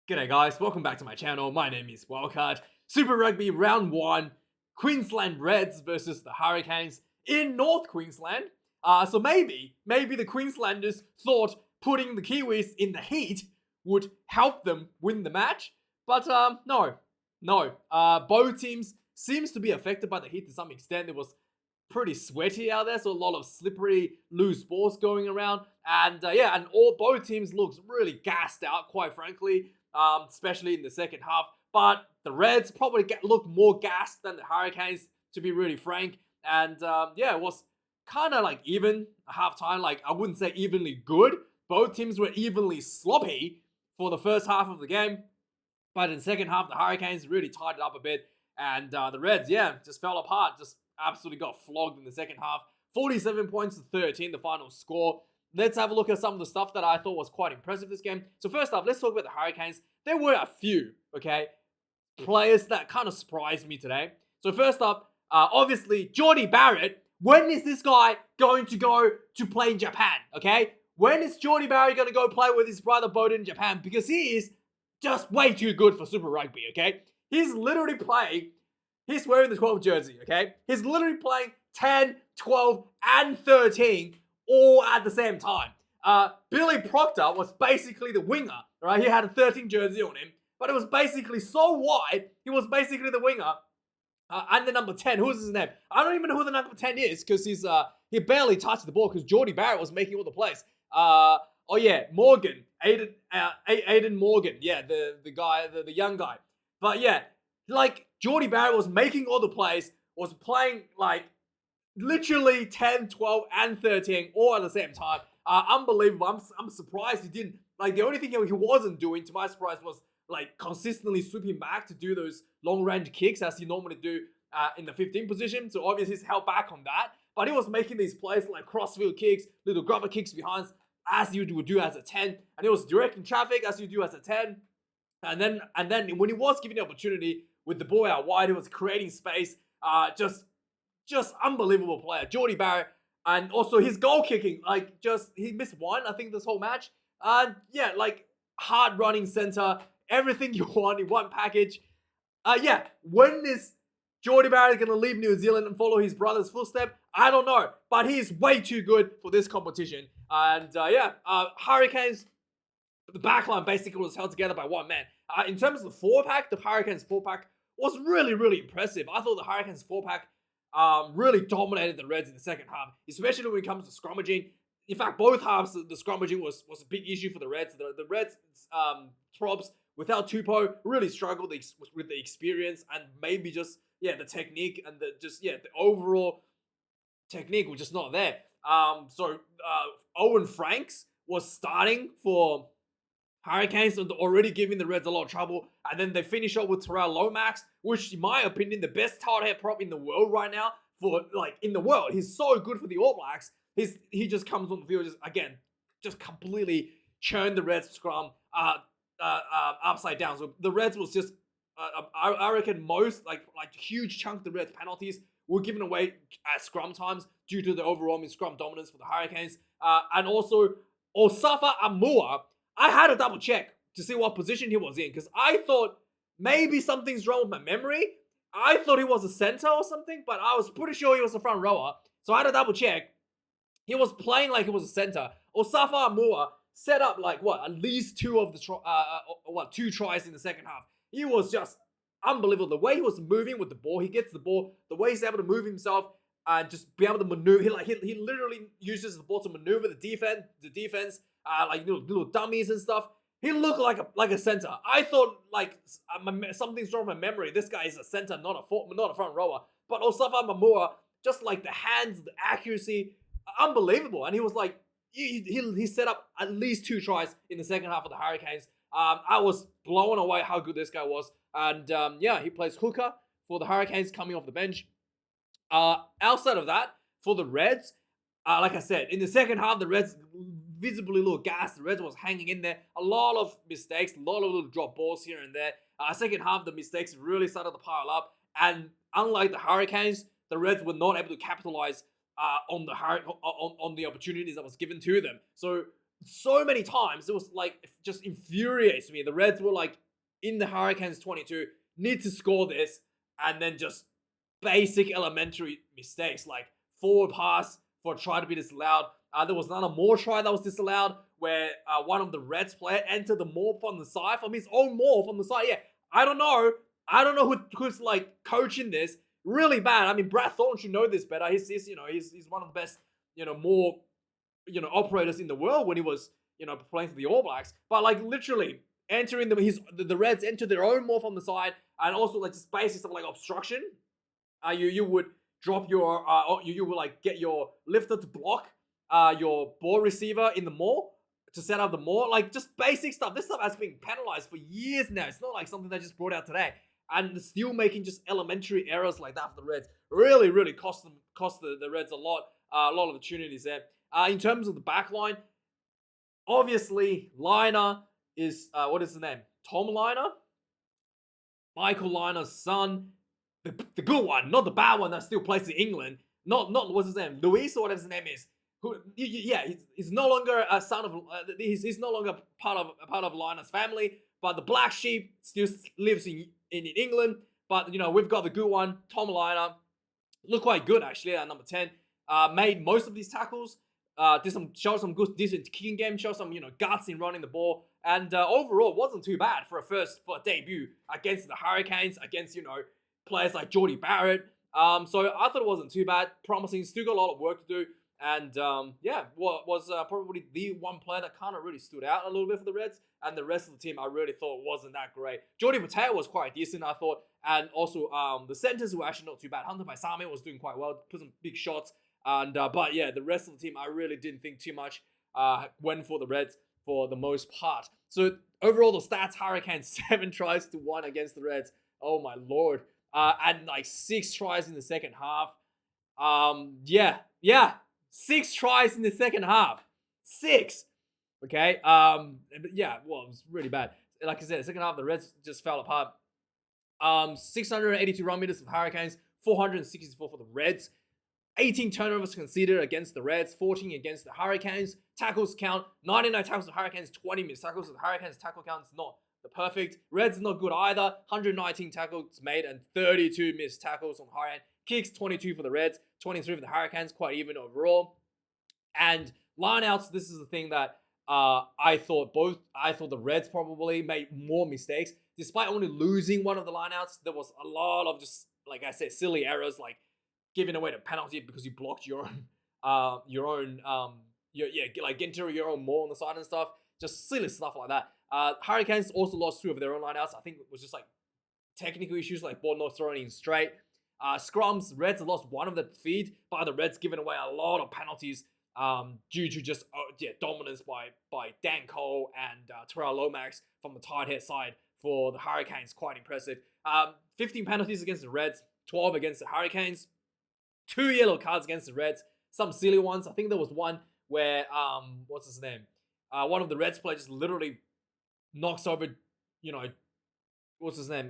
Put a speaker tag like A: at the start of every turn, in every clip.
A: G'day guys, welcome back to my channel. My name is Wildkard. Super Rugby Round 1, Queensland Reds versus the Hurricanes in North Queensland. So maybe the Queenslanders thought putting the Kiwis in the heat would help them win the match. But no. Both teams seems to be affected by the heat to some extent. It was pretty sweaty out there, so a lot of slippery, loose balls going around. And both teams looked really gassed out, quite frankly. Especially in the second half. But the Reds probably looked more gassed than the Hurricanes, to be really frank. And it was kind of like even at halftime. Like, I wouldn't say evenly good. Both teams were evenly sloppy for the first half of the game. But in the second half, the Hurricanes really tied it up a bit. And the Reds, just fell apart. Just absolutely got flogged in the second half. 47 points to 13, the final score. Let's have a look at some of the stuff that I thought was quite impressive this game. So first up, let's talk about the Hurricanes. There were a few, players that kind of surprised me today. So first up, obviously, Jordie Barrett. When is this guy going to go to play in Japan, When is Jordie Barrett going to go play with his brother Bowden in Japan? Because he is just way too good for Super Rugby, He's literally playing, he's wearing the 12 jersey, He's literally playing 10, 12, and 13 all at the same time. Billy Proctor was basically the winger, right? He had a 13 jersey on him, but it was basically so wide, he was basically the winger. And the number 10, who's his name? I don't even know who the number 10 is, because he barely touched the ball, because Jordie Barrett was making all the plays. Morgan, Aiden Morgan, the guy, the young guy. But Jordie Barrett was making all the plays, was playing literally 10, 12, and 13 all at the same time. Unbelievable. I'm surprised he didn't. The only thing he wasn't doing, to my surprise, was consistently sweeping back to do those long-range kicks as he normally do in the 15 position. So obviously he's held back on that. But he was making these plays like crossfield kicks, little grubber kicks behind, as you would do as a 10. And he was directing traffic as you do as a 10. And then when he was given the opportunity with the ball out wide, he was creating space. Just unbelievable player. Jordie Barrett. And also his goal kicking. He missed one, I think, this whole match. Hard running center. Everything you want in one package. When is Jordie Barrett going to leave New Zealand and follow his brother's footstep? I don't know. But he is way too good for this competition. And Hurricanes, the backline basically was held together by one man. In terms of the four-pack, the Hurricanes four-pack was really, really impressive. I thought the Hurricanes four-pack really dominated the Reds in the second half, especially when it comes to scrummaging. In fact, both halves, the scrummaging was a big issue for the Reds. The Reds, probs, without Tupou, really struggled with the experience and maybe just, the technique and the overall technique was just not there. Owen Franks was starting for Hurricanes, so they're already giving the Reds a lot of trouble. And then they finish up with Terrell Lomax, which, in my opinion, the best tight head prop in the world right now. In the world. He's so good for the All Blacks. He just comes on the field, just completely churned the Reds scrum upside down. So the Reds was just, I reckon most, huge chunk of the Reds penalties were given away at scrum times due to the overwhelming scrum dominance for the Hurricanes. And also, Osafa Amua, I had to double check to see what position he was in, because I thought maybe something's wrong with my memory. I thought he was a center or something, but I was pretty sure he was a front rower. So I had to double check. He was playing like he was a center. Osafa Amua set up at least two tries in the second half. He was just unbelievable. The way he was moving with the ball, he gets the ball, the way he's able to move himself and just be able to maneuver. He literally uses the ball to maneuver the defense, little dummies and stuff. He looked like a center. I thought something's wrong with my memory. This guy is a center, not a front rower. But Osafa Mamua, just the hands, the accuracy, unbelievable. And he was he set up at least two tries in the second half of the Hurricanes. I was blown away how good this guy was. And he plays hooker for the Hurricanes coming off the bench. Outside of that, for the Reds, like I said, in the second half, the Reds visibly looked gassed. The Reds was hanging in there. A lot of mistakes, a lot of little drop balls here and there. Second half, the mistakes really started to pile up. And unlike the Hurricanes, the Reds were not able to capitalize on the opportunities that was given to them. So so many times it was like it just infuriates me. The Reds were like in the Hurricanes 22, need to score this, and then just basic elementary mistakes like forward pass for a try to be disallowed. There was another more try that was disallowed where one of the Reds player entered the morph on the side from his own morph on the side. Yeah, I don't know. I don't know who's like coaching this. Really bad. I mean, Brad Thornton should know this better. He's one of the best more operators in the world when he was playing for the All Blacks. But like literally entering the Reds enter their own morph on the side, and also like just basic stuff like obstruction. You would drop your you would like get your lifter to block your ball receiver in the maul to set up the maul, like just basic stuff. This stuff has been penalized for years now. It's not like something they just brought out today. And still making just elementary errors like that for the Reds really cost the Reds a lot of opportunities there. In terms of the back line, obviously Liner is what is his name? Tom Liner, Michael Liner's son, the good one, not the bad one that still plays in England. Not what's his name, Luis or whatever his name is. Who, yeah, he's no longer a son of. He's no longer part of Liner's family, but the black sheep still lives in England. But we've got the good one, Tom Liner. Looked quite good actually at number 10. Made most of these tackles. Showed some good decent kicking game. Showed some guts in running the ball. And overall, wasn't too bad for a debut against the Hurricanes, against players like Jordie Barrett. So I thought it wasn't too bad. Promising. Still got a lot of work to do. And was probably the one player that kind of really stood out a little bit for the Reds. And the rest of the team I really thought wasn't that great. Jordie Mateo was quite decent, I thought. And also the centers were actually not too bad. Hunter Paisami was doing quite well, put some big shots. And but yeah, the rest of the team I really didn't think too much went for the Reds for the most part. So overall the stats, Hurricanes 7 tries to 1 against the Reds. Oh my lord. And like 6 tries in the second half. Yeah. 6 tries in the second half. 6. Okay. Yeah, well, it was really bad. Like I said, the second half, the Reds just fell apart. 682 run meters for the Hurricanes, 464 for the Reds. 18 turnovers conceded against the Reds, 14 against the Hurricanes. Tackles count, 99 tackles for the Hurricanes, 20 missed tackles. The Hurricanes tackle count is not the perfect. Reds is not good either. 119 tackles made and 32 missed tackles on high end. Kicks, 22 for the Reds, 23 for the Hurricanes, quite even overall. And lineouts, this is the thing that I thought the Reds probably made more mistakes. Despite only losing one of the lineouts, there was a lot of just, like I said, silly errors, like giving away the penalty because you blocked your own like getting to your own maul on the side and stuff. Just silly stuff like that. Hurricanes also lost 2 of their own lineouts. I think it was just like technical issues, like ball not thrown in straight. Scrums, Reds lost 1 of the feed, but the Reds giving away a lot of penalties due to just dominance by Dan Cole and Terrell Lomax from the tight head side for the Hurricanes. Quite impressive. 15 penalties against the Reds, 12 against the Hurricanes. 2 yellow cards against the Reds. Some silly ones. I think there was one where what's his name? One of the Reds players just literally knocks over, what's his name?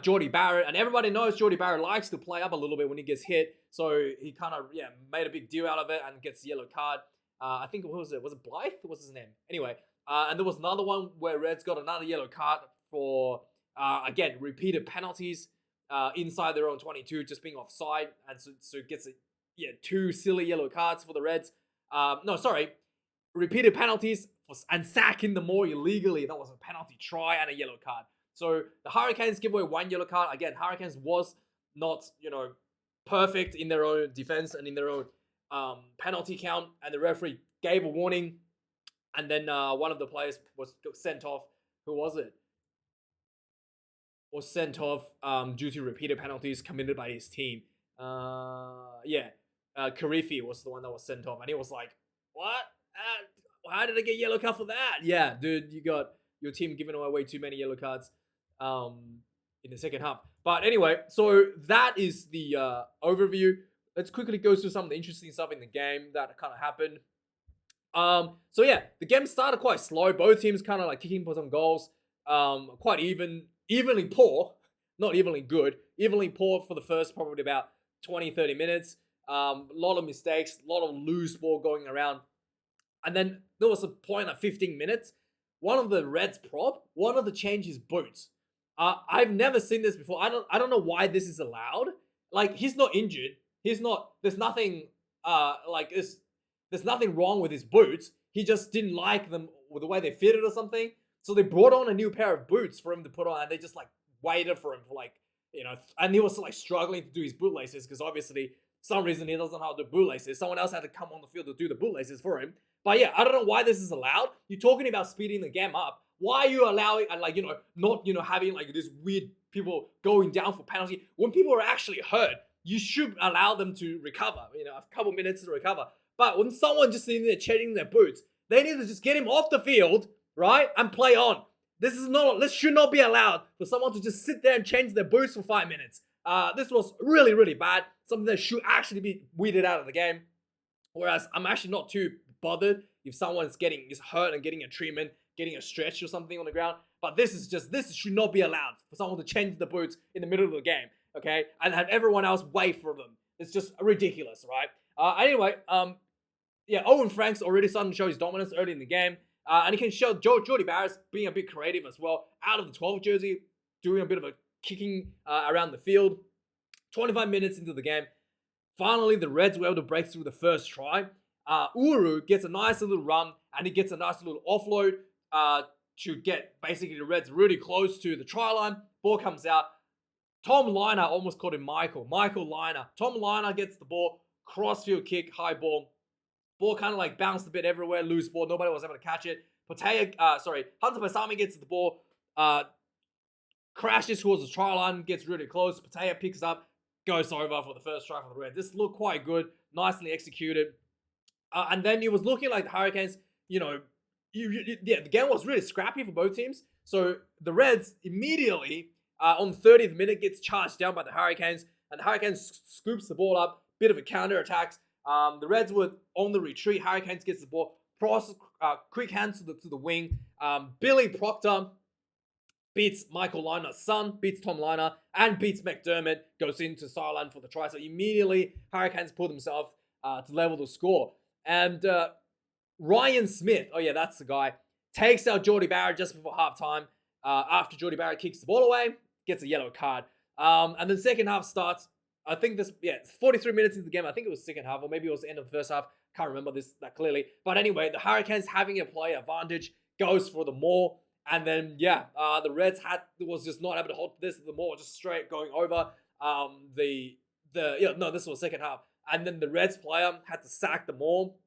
A: Jordie Barrett, and everybody knows Jordie Barrett likes to play up a little bit when he gets hit, so he kind of made a big deal out of it and gets the yellow card. I think was it Blythe? What's his name? Anyway, and there was another one where Reds got another yellow card for again repeated penalties inside their own 22, just being offside, and so it gets 2 silly yellow cards for the Reds. Repeated penalties and sacking the more illegally. That was a penalty try and a yellow card. So the Hurricanes give away 1 yellow card. Again, Hurricanes was not, perfect in their own defense and in their own penalty count. And the referee gave a warning. And then one of the players was sent off. Who was it? Was sent off due to repeated penalties committed by his team. Karifi was the one that was sent off. And he was like, what? How did I get yellow card for that? Yeah, dude, you got your team giving away way too many yellow cards in the second half. But anyway, so that is the overview. Let's quickly go through some of the interesting stuff in the game that kind of happened. So yeah, the game started quite slow. Both teams kind of like kicking for some goals. Quite evenly poor, not evenly good. Evenly poor for the first probably about 20-30 minutes. A lot of mistakes, a lot of loose ball going around. And then there was a point at 15 minutes. One of the Reds one of the change his boots. I've never seen this before. I don't know why this is allowed. Like, he's not injured. He's not. There's nothing. There's nothing wrong with his boots. He just didn't like them with the way they fitted or something. So they brought on a new pair of boots for him to put on, and they just like waited for him for like, and he was like struggling to do his bootlaces because obviously some reason he doesn't know how to do bootlaces. Someone else had to come on the field to do the bootlaces for him. But yeah, I don't know why this is allowed. You're talking about speeding the game up. Why are you allowing, and like, not, having like this weird people going down for penalty when people are actually hurt? You should allow them to recover, a couple minutes to recover. But when someone just sitting there changing their boots, they need to just get him off the field, right, and play on. This should not be allowed for someone to just sit there and change their boots for 5 minutes. This was really, really bad. Something that should actually be weeded out of the game. Whereas I'm actually not too bothered if someone's is hurt and getting a treatment, getting a stretch or something on the ground. But this should not be allowed for someone to change the boots in the middle of the game, okay? And have everyone else wait for them. It's just ridiculous, right? Anyway, Owen Frank's already starting to show his dominance early in the game. And he can show Jordie Barrett's being a bit creative as well. Out of the 12 jersey, doing a bit of a kicking around the field. 25 minutes into the game, finally the Reds were able to break through the first try. Uru gets a nice little run, and he gets a nice little offload to get basically the Reds really close to the try line. Ball comes out. Tom Liner, almost called him Michael Liner. Tom Liner gets the ball, crossfield kick, high ball. Ball kind of like bounced a bit everywhere, loose ball. Nobody was able to catch it. Hunter Pasami gets the ball, crashes towards the try line, gets really close. Patea picks up, goes over for the first try for the Reds. This looked quite good, nicely executed. And then it was looking like the Hurricanes, the game was really scrappy for both teams. So the Reds immediately, on the 30th minute, gets charged down by the Hurricanes, and the Hurricanes scoops the ball up, bit of a counter-attack. The Reds were on the retreat. Hurricanes gets the ball, quick hands to the wing. Billy Proctor beats Michael Liner's son, beats Tom Liner, and beats McDermott, goes into sideline for the try. So immediately, Hurricanes pull themselves to level the score. And Ryan Smith, that's the guy, takes out Jordie Barrett just before halftime. After Jordie Barrett kicks the ball away, gets a yellow card. And then second half starts. I think 43 minutes into the game. I think it was second half, or maybe it was the end of the first half. Can't remember that clearly. But anyway, the Hurricanes having a play advantage goes for the maul. And then, the Reds was just not able to hold this. The maul just straight going over. This was second half. And then the Reds player had to sack the maul.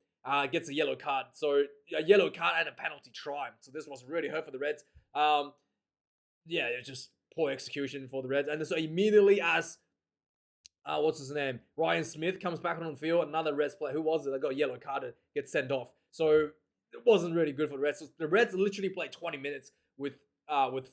A: Gets a yellow card. So a yellow card and a penalty try. So this was really hurt for the Reds. It was just poor execution for the Reds. And so immediately as what's his name? Ryan Smith comes back on the field. Another Reds player. Who was it that got a yellow card, gets sent off. So it wasn't really good for the Reds. So the Reds literally played 20 minutes with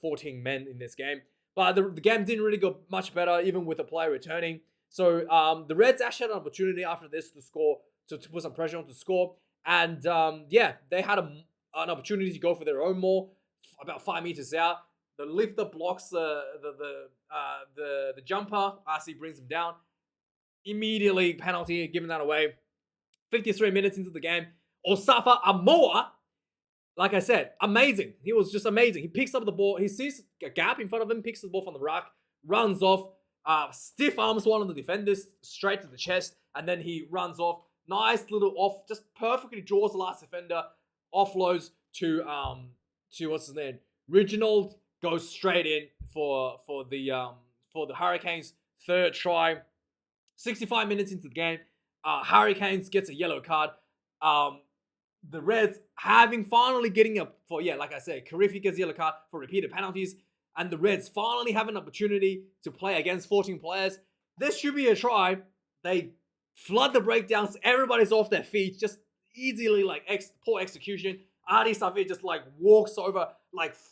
A: 14 men in this game. But the game didn't really go much better, even with a player returning. So the Reds actually had an opportunity after this to score, to put some pressure on to score. And they had an opportunity to go for their own maul about 5 meters out. The lifter blocks the jumper. RC brings him down. Immediately penalty, giving that away. 53 minutes into the game. Osafa Amoa, like I said, amazing. He was just amazing. He picks up the ball. He sees a gap in front of him, picks the ball from the ruck, runs off, stiff arms one of the defenders straight to the chest, and then he runs off. Nice little off, just perfectly draws the last defender, offloads to what's his name? Reginald, goes straight in for the Hurricanes' third try. 65 minutes into the game, Hurricanes gets a yellow card. The Reds finally getting like I said, Karifi gets a yellow card for repeated penalties, and the Reds finally have an opportunity to play against 14 players. This should be a try. They flood the breakdowns. Everybody's off their feet, just easily poor execution. Adi Savir just walks over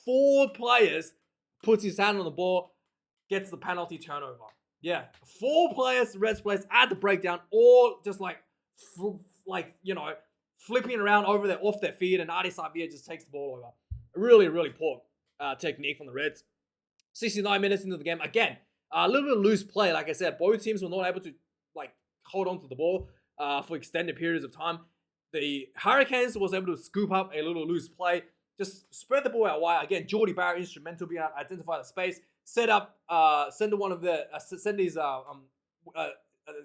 A: 4 players, puts his hand on the ball, gets the penalty turnover. 4 players, Reds players at the breakdown, all just flipping around off their feet, and Adi Savir just takes the ball over. Really, really poor technique from the Reds. 69 minutes into the game, again, a little bit of loose play. Like I said, both teams were not able to hold on to the ball for extended periods of time. the Hurricanes was able to scoop up a little loose play, just spread the ball out wide. Again, Jordy Barrett instrumental being able to identify the space, send one of the send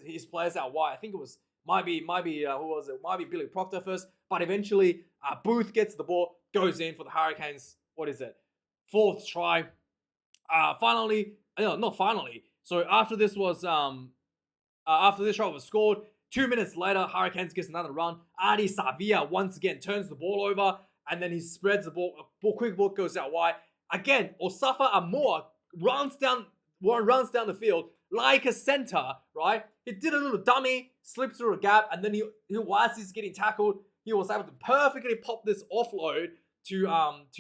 A: his players out wide. I think it was might be who was it? Might be Billy Proctor first, but eventually Booth gets the ball, goes in for the Hurricanes. What is it? 4th try. Finally, no, not finally. So after this try was scored, 2 minutes later, Hurricanes gets another run. Adi Savia once again turns the ball over, and then he spreads the ball. Quick ball goes out wide. Again, Osafa Amor runs down the field like a center, right? He did a little dummy, slipped through a gap, and then whilst he's getting tackled, he was able to perfectly pop this offload to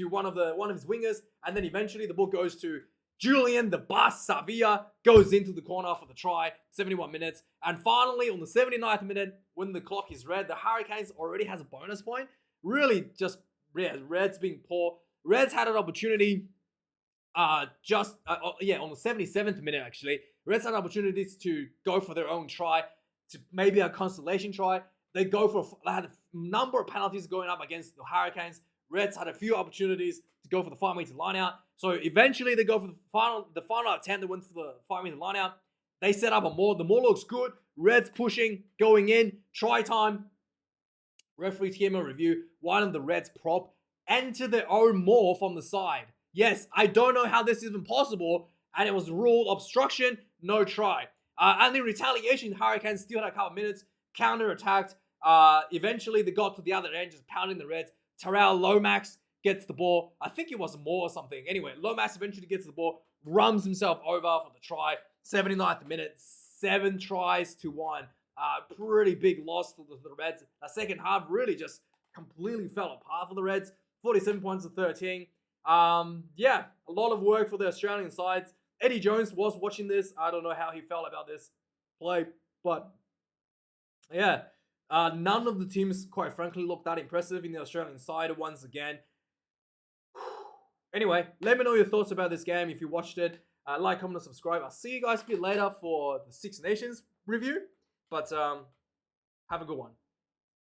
A: one of his wingers, and then eventually the ball goes to Julian the Bus Savia, goes into the corner for the try, 71 minutes. And finally, on the 79th minute, when the clock is red, the Hurricanes already has a bonus point. Really just, Reds being poor. Reds had an opportunity on the 77th minute, actually. Reds had opportunities to go for their own try, to maybe a consolation try. They had a number of penalties going up against the Hurricanes. Reds had a few opportunities to go for the 5-meter line out. So eventually they go for the final attempt. They went for the 5-meter line out. They set up a maul. The maul looks good. Reds pushing, going in. Try time. Referee came on review. One of the Reds prop enter their own maul from the side. Yes, I don't know how this is even possible. And it was ruled obstruction, no try. And in retaliation, Hurricanes still had a couple minutes. Counter-attacked. Eventually they got to the other end, just pounding the Reds. Terrell Lomax gets the ball. I think it was more or something. Anyway, Lomax eventually gets the ball, runs himself over for the try. 79th minute, 7 tries to 1. Pretty big loss to the Reds. The second half really just completely fell apart for the Reds. 47 points to 13. A lot of work for the Australian sides. Eddie Jones was watching this. I don't know how he felt about this play, but yeah. None of the teams, quite frankly, looked that impressive in the Australian side once again. Anyway, let me know your thoughts about this game if you watched it. Like, comment, and subscribe. I'll see you guys a bit later for the Six Nations review. But have a good one.